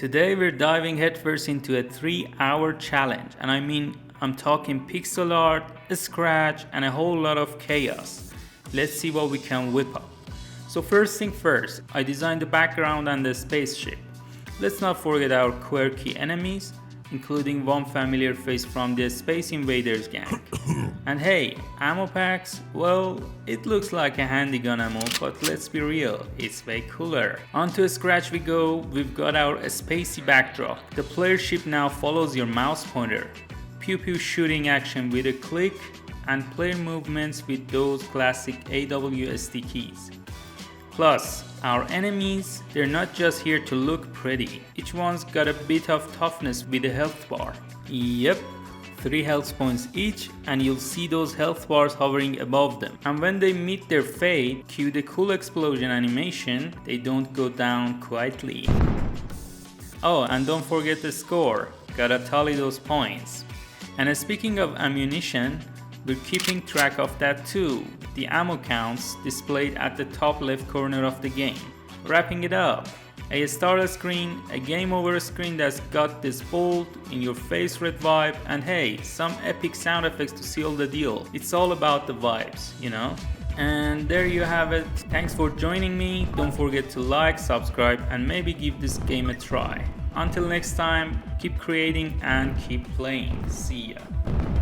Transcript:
Today we're diving headfirst into a 3-hour challenge, and I'm talking pixel art, scratch, and a whole lot of chaos. Let's see what we can whip up. So first thing first, I designed the background and the spaceship. Let's not forget our quirky enemies, including one familiar face from the Space Invaders gang. And hey, ammo packs? Well, it looks like a handy gun ammo, but let's be real, it's way cooler. Onto Scratch we go. We've got our spacey backdrop. The player ship now follows your mouse pointer. Pew pew shooting action with a click, and player movements with those classic AWSD keys. Plus, our enemies, they're not just here to look pretty. Each one's got a bit of toughness with a health bar. Yep, 3 health points each, and you'll see those health bars hovering above them. And when they meet their fate, cue the cool explosion animation, they don't go down quietly. Oh, and don't forget the score, gotta tally those points. And speaking of ammunition, we're keeping track of that too. The ammo counts displayed at the top left corner of the game. Wrapping it up, a starter screen, a game over screen that's got this bold, in your face red vibe, and hey, some epic sound effects to seal the deal. It's all about the vibes, you know? And there you have it. Thanks for joining me. Don't forget to like, subscribe, and maybe give this game a try. Until next time, keep creating and keep playing. See ya.